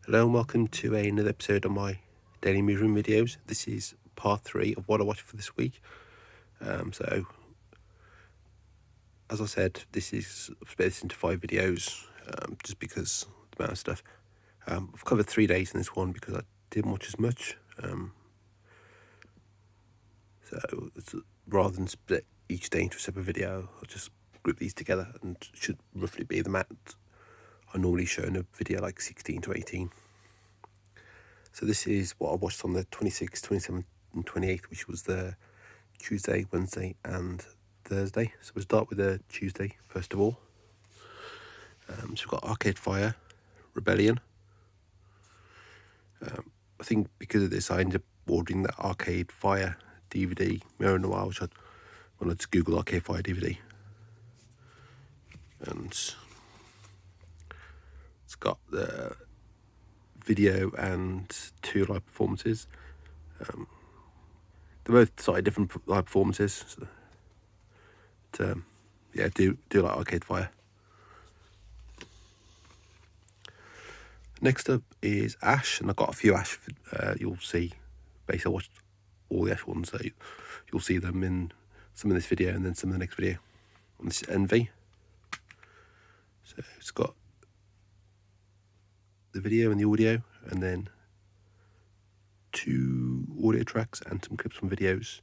Hello and welcome to another episode of my daily movie videos. This is part 3 of what I watched for this week. So, as I said, this is split this into 5 videos, just because the amount of stuff. I've covered 3 days in this one because I didn't watch as much. So, rather than split each day into a separate video, I'll just group these together and should roughly be the amount I normally show in a video, like 16 to 18. So this is what I watched on the 26th, 27th and 28th, which was the Tuesday, Wednesday and Thursday. So we'll start with the Tuesday, first of all. So we've got Arcade Fire, Rebellion. I think because of this, I ended up ordering the Arcade Fire DVD, Mirror Noir, which I wanted to Google Arcade Fire DVD. And it's got the video and 2 live performances. They're both slightly different live performances. So, but, yeah, do like Arcade Fire. Next up is Ash, and I've got a few Ash. You'll see. Basically, I watched all the Ash ones, so you'll see them in some in this video and then some in the next video. And this is Envy. So it's got the video and the audio, and then 2 audio tracks and some clips from videos.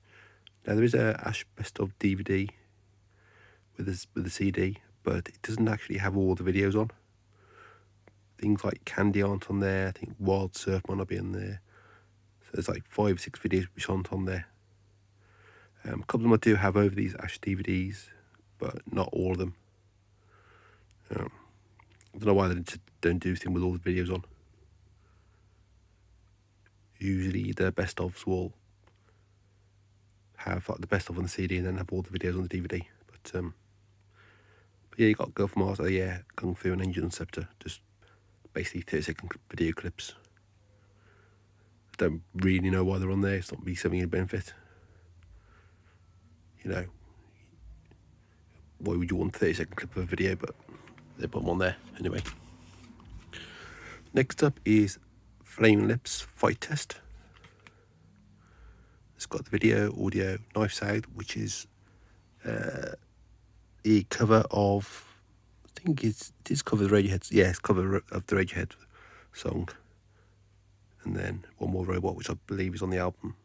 Now there is a Ash Best of DVD with a CD, but it doesn't actually have all the videos on. Things like Candy aren't on there. I think Wild Surf might not be in there. So there's like 5 or 6 videos which aren't on there. A couple of them I do have over these Ash DVDs, but not all of them. I don't know why they don't do anything with all the videos on. Usually the best ofs will have like the best of on the CD and then have all the videos on the DVD. But yeah, you got Girl from Mars, Kung Fu and Angel and Scepter, just basically 30-second video clips. I don't really know why they're on there. It's not really something of benefit. You know, why would you want a 30-second clip of a video? But they put them on there anyway. Next up is Flaming Lips Fight Test. It's got the video, audio, Knife's Out, which is the cover of, I think it is cover of the Radiohead. Yeah, it's cover of the Radiohead song. And then One More Robot, which I believe is on the album.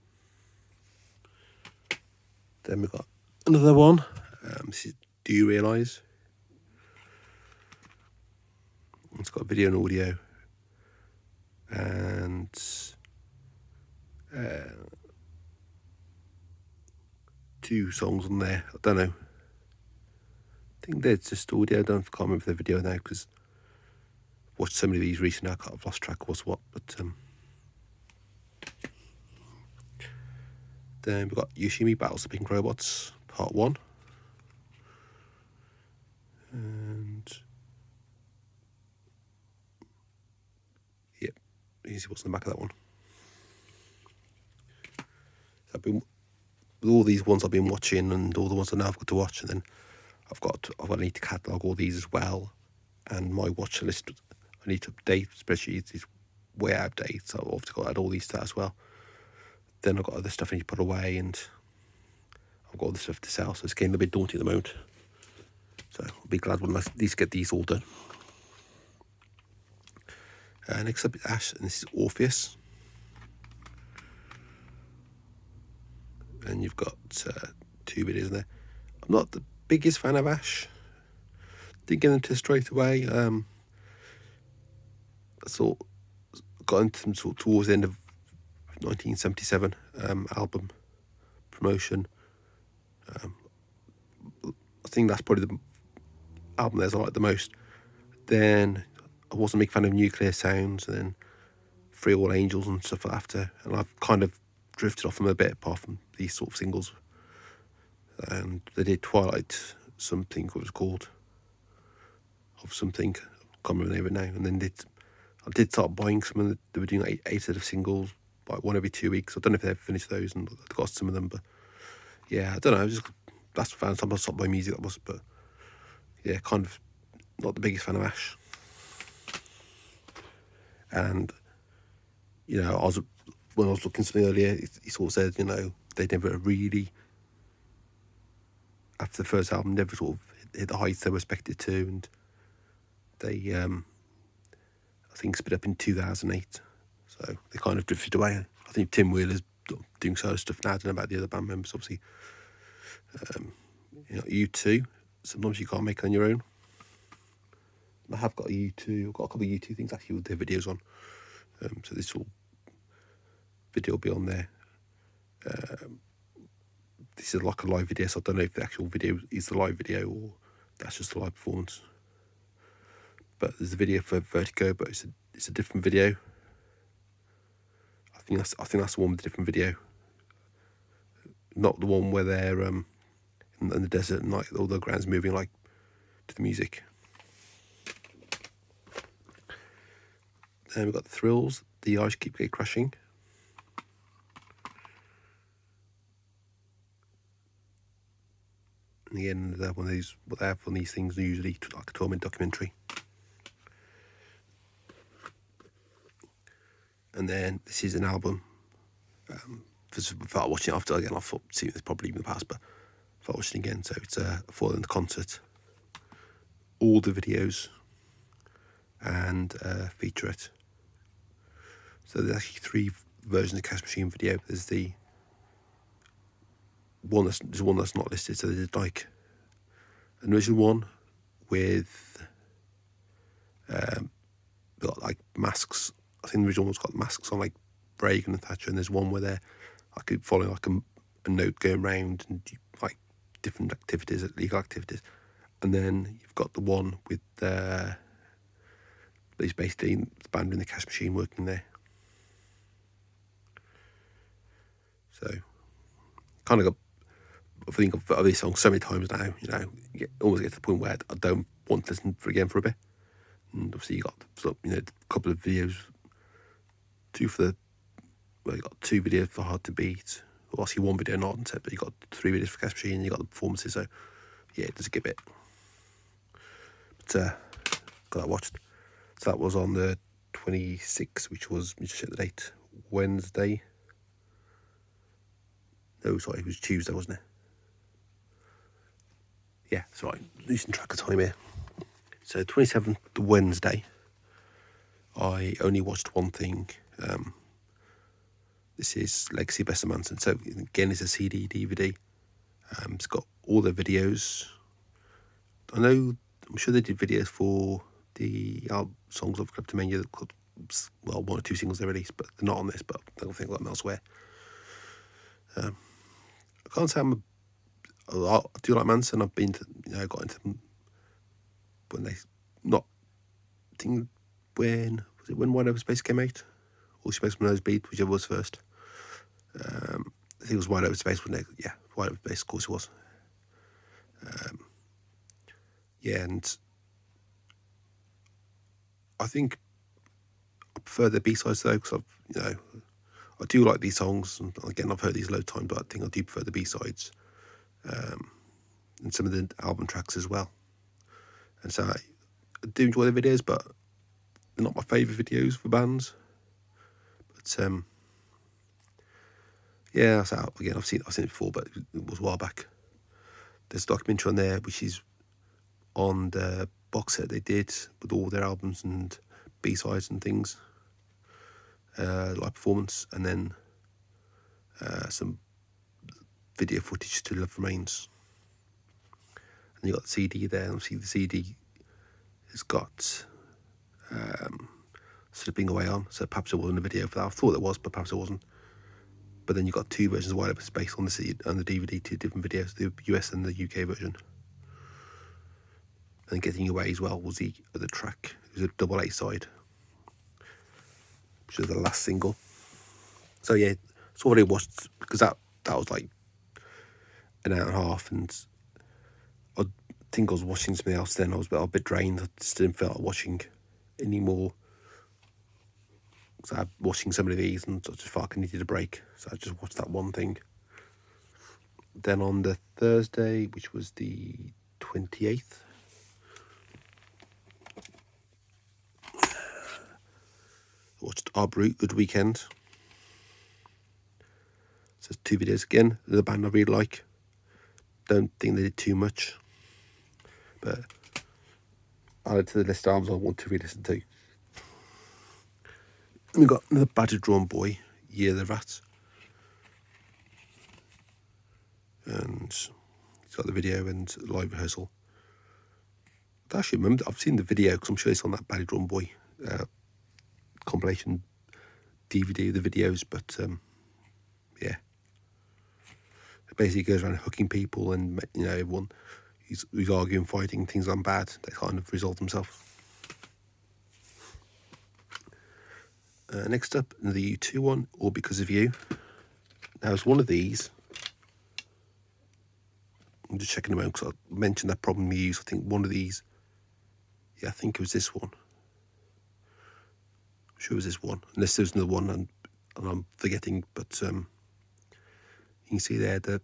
Then we've got another one. This is Do You Realise? It's got video and audio. And 2 songs on there. I don't know. I think there's just audio. I can't remember the video now because I've watched so many of these recently. I've lost track of what's what. But then we've got Yoshimi Battles the Pink Robots, Part 1. And yep, you can see what's in the back of that one. So with all these ones I've been watching and all the ones I know I've got to watch, and then I need to catalogue all these as well. And my watch list I need to update, especially it's way out of date, so I've obviously got to add all these to that as well. Then I've got other stuff I need to put away, and I've got other stuff to sell, so it's getting a bit daunting at the moment. So I'll be glad when I at least get these all done. Next up is Ash, and this is Orpheus. And you've got 2 videos in there. I'm not the biggest fan of Ash. Didn't get into straight away. I sort of got into them sort of towards the end of 1977 album promotion. I think that's probably the album that I like the most. Then I wasn't a big fan of Nuclear Sounds, and then Free All Angels and stuff after, and I've kind of drifted off them a bit apart from these sort of singles. And they did Twilight something, what it was called, of something, I can't remember the name of it now. And then I did start buying some of they were doing like 8 set of singles, like 1 every 2 weeks. I don't know if they've finished those and I've got some of them, but yeah, I don't know, that's the fan. Sometimes I stopped buying music, that was, but yeah, kind of not the biggest fan of Ash. And you know, when I was looking something earlier, he sort of said, you know, they never really, after the first album, never sort of hit the heights they were expected to, and they I think split up in 2008, so they kind of drifted away. I think Tim Wheeler's doing solo stuff now. I don't know about the other band members, obviously. You know, U2, sometimes you can't make it on your own. I have got a U2, I've got a couple of U2 things actually with their videos on. So this video will be on there. This is like a live video, so I don't know if the actual video is the live video or that's just a live performance. But there's a video for Vertigo, but it's a different video. I think that's the one with the different video, not the one where they're in the desert and like all the ground's moving like to the music. Then we've got the Thrills, The Eyes Keep Crashing. And again, one of these, what they have on these things are usually like a 12-minute documentary. And then this is an album. Without watching it after, again, I've seen this probably in the past, but if I watch it again, so it's For Them the Concert, all the videos, and featurette. So there's actually 3 versions of Cash Machine video. There's the one that's not listed. So there's like an original one with got like masks. I think the original one's got masks on like Reagan and Thatcher, and there's one where they're like following like a note going round and like different activities, legal activities. And then you've got the one with it's basically the band in the Cash Machine working there. So kind of got, I think of this song so many times now, you know, you almost get to the point where I don't want to listen again for a bit. And obviously you got a couple of videos, you got 2 videos for Hard to Beat. Well, obviously 1 video not on set, but you got 3 videos for Cash Machine, and you got the performances. So yeah, it does give it. But got that watched. So that was on the 26th, which was, let me just check the date, Wednesday. No, sorry, it was Tuesday, wasn't it? Yeah, sorry, losing track of time here. So 27th, the Wednesday, I only watched one thing. This is Legacy Best of Manson. So again, it's a CD, DVD. It's got all the videos. I'm sure they did videos for the songs of Kleptomania. Well, 1 or 2 singles they released, but they're not on this, but I don't think I've got them elsewhere. I can't say I do like Manson. I've been to, got into them when they, not, I think when Wide Open Space came out? Or Space from Nosebleed, whichever was first. I think it was Wide Open Space, wasn't it? Yeah, Wide Open Space, of course it was. Yeah, and I think I prefer the B-sides though, because I do like these songs, and again, I've heard these a load of times, but I think I do prefer the B-sides, and some of the album tracks as well. And so I do enjoy the videos, but they're not my favourite videos for bands. But yeah, so again, I've seen it before, but it was a while back. There's a documentary on there, which is on the box set they did with all their albums and B-sides and things, live performance, and then some video footage to Love Remains. And you got the CD there, and obviously the CD has got Slipping Away on, so perhaps it wasn't a video for that. I thought it was, but perhaps it wasn't. But then you got 2 versions of Wide Open Space on the CD, on the DVD, 2 different videos, the US and the UK version. And Getting Away as well was the other track. It was a double A-side, which was the last single. So yeah, it's already watched, because that was like an hour and a half, and I think I was watching something else then. I was a bit drained. I just didn't feel like watching anymore. So I'm watching some of these, and I just felt like I needed a break. So I just watched that one thing. Then on the Thursday, which was the 28th, watched Our Brute, Good Weekend. So 2 videos again. The band I really like. Don't think they did too much, but added to the list of albums I want to re-listen to. And we got another Badger Drawn Boy, Year the Rat. And he's got the video and live rehearsal. I actually remember, I've seen the video because I'm sure it's on that Badger Drawn Boy compilation DVD, the videos, but yeah. It basically goes around hooking people and, everyone who's arguing, fighting, things gone bad, they kind of resolve themselves. Next up, the U2 one, All Because of You. Now, it's one of these. I'm just checking them out because I mentioned that problem we use. I think one of these, I think it was this one. I'm sure it was this one, unless there's another one and I'm forgetting, but you can see there the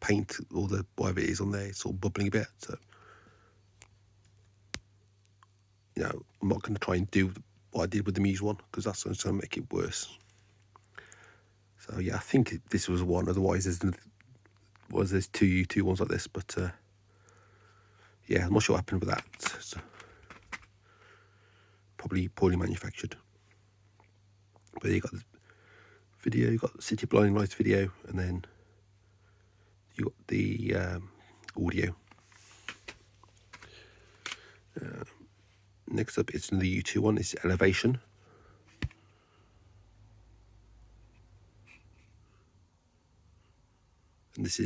paint or the whatever it is on there, it's all bubbling a bit. So, I'm not going to try and do what I did with the Muse one because that's going to make it worse. So I think this was one. Otherwise, there's two ones like this, but I'm not sure what happened with that. So, probably poorly manufactured. But you got the video, you got the City Blinding Lights video, and then you got the audio. Next up, it's the U2 one. It's Elevation. And this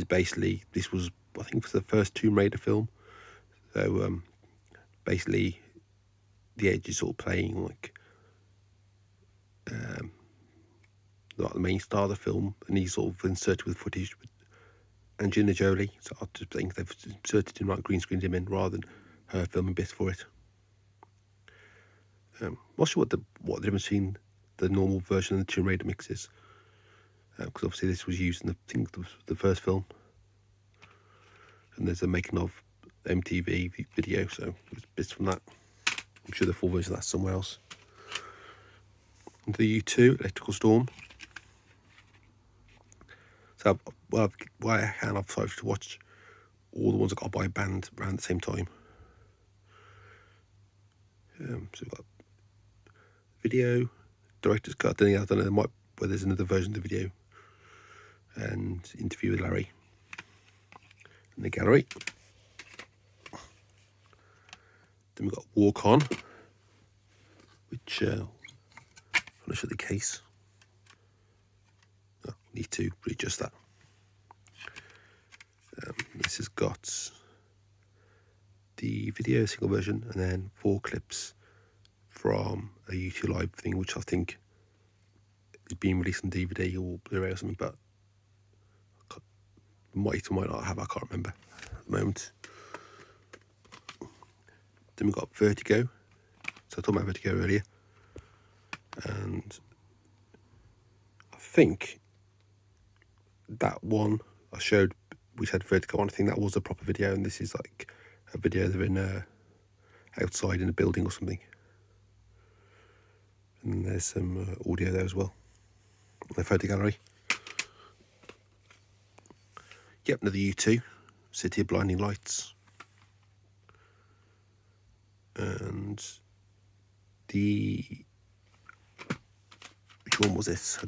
was, I think, for the first Tomb Raider film. So basically, the Edge is sort of playing like the main star of the film, and he's sort of inserted with footage with Angelina Jolie. So I just think they've inserted him, like green screened him in, rather than her filming bits for it. Not sure what the difference between the normal version and the Tomb Raider mix is, because obviously this was used in the first film, and there's a making of MTV video, so there's bits from that. I'm sure the full version of that's somewhere else. And the U2 Electrical Storm. So I've decided to watch all the ones I got by a band around the same time. So we've got video, director's cut. I don't know, whether there's another version of the video, and interview with Larry in the gallery. Then we've got Walk On, which I'm going to show the case. Oh, need to readjust that. This has got the video single version and then 4 clips from a YouTube Live thing, which I think is being released on DVD or Blu-ray or something, but might or might not have, I can't remember at the moment. Then we've got Vertigo. So I talked about Vertigo earlier, and I think that one I showed, which had Vertigo on, I think that was a proper video, and this is like a video they're in outside in a building or something. And there's some audio there as well. The photo gallery. Yep, another U2, City of Blinding Lights. And which one was this?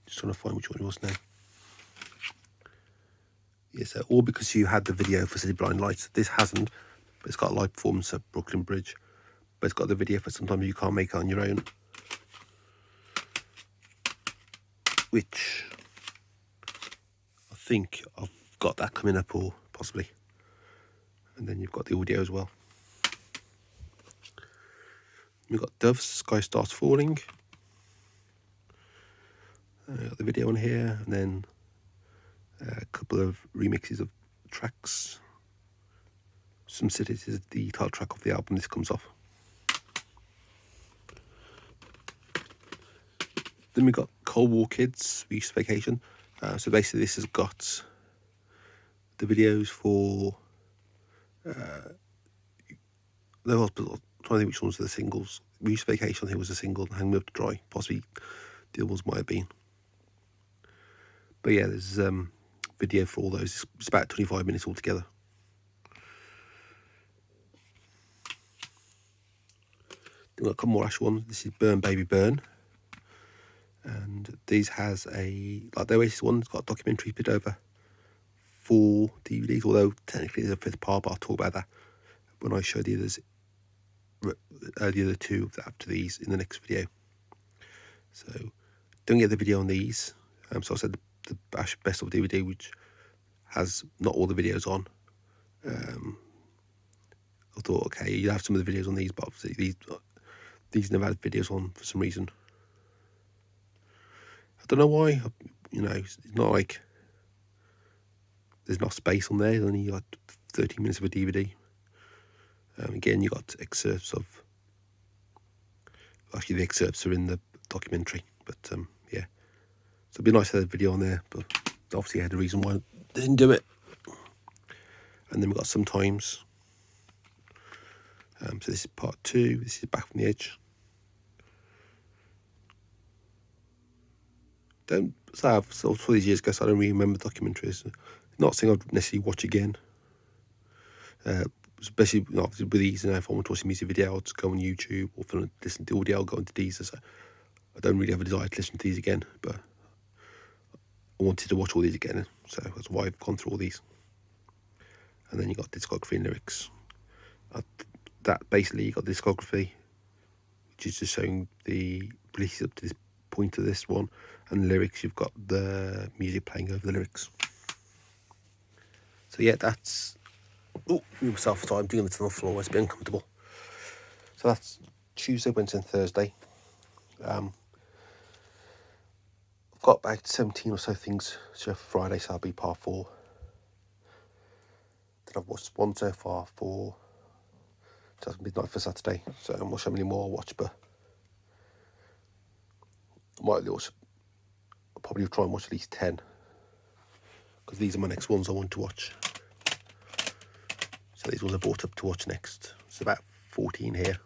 Just trying to find which one it was now. Yeah, so All Because You had the video for City of Blinding Lights. This hasn't, but it's got a live performance at Brooklyn Bridge. But it's got the video for Sometimes You Can't Make It On Your Own, which I think I've got that coming up, or possibly. And then you've got the audio as well. We've got Dove's Sky Starts Falling. Got the video on here, and then a couple of remixes of tracks. Some Cities is the title track of the album this comes off. Then we got Cold War Kids, Beach Vacation. So basically this has got the videos for the hospital. I'm trying to think which ones are the singles. Moose Vacation, I think, was a single, and Hang Me Up to Dry, possibly the other ones might have been. But yeah, there's video for all those. It's about 25 minutes altogether. Then we've got a couple more Ash ones. This is Burn Baby Burn. And these has like the Oasis one's got a documentary bit over 4 DVDs, although technically there's a 5th part, but I'll talk about that when I show the other 2 after these in the next video. So don't get the video on these. So I said the Ash Best of DVD, which has not all the videos on. I thought, okay, you have some of the videos on these, but obviously these never had videos on for some reason. I don't know why. It's not like there's not space on there. There's only like 30 minutes of a DVD. Again, you got excerpts of. Actually, the excerpts are in the documentary, but yeah. So it'd be nice to have a video on there, but obviously I had a reason why I didn't do it. And then we've got Sometimes. So this is part 2. This is Back from the Edge. For these years ago, so I don't really remember documentaries. Not saying I'd necessarily watch again. Especially obviously with these, if I want to watch a music video, I'll just go on YouTube, or if I want to listen to audio, I'll go into these. So I don't really have a desire to listen to these again, but I wanted to watch all these again, so that's why I've gone through all these. And then you got discography and lyrics. That basically, you got discography, which is just showing the releases up to this point of this one, and the lyrics, you've got the music playing over the lyrics. So yeah, that's myself. So I'm doing it on the floor. It's a bit uncomfortable. So that's Tuesday, Wednesday, and Thursday. I've got about 17 or so things to for Friday, so that'll be part 4. Then I've watched one so far for just midnight for Saturday, so I'm not sure how many more I'll watch, but I'll probably try and watch at least 10, because these are my next ones I want to watch. So these ones I brought up to watch next. It's about 14 here.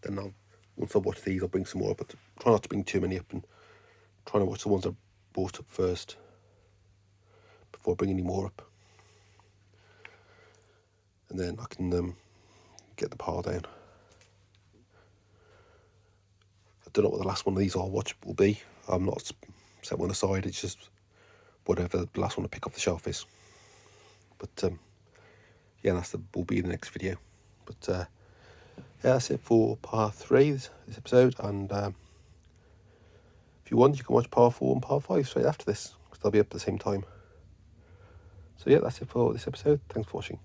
Then once I watch these, I'll bring some more up, but try not to bring too many up, and trying to watch the ones I brought up first before I bring any more up. And then I can get the pile down. I don't know what the last one of these I'll watch will be. I'm not set one aside. It's just whatever the last one to pick off the shelf is. But yeah, will be the next video. But yeah, that's it for part 3 this episode. And if you want, you can watch part 4 and part 5 straight after this, because they'll be up at the same time. So yeah, that's it for this episode. Thanks for watching.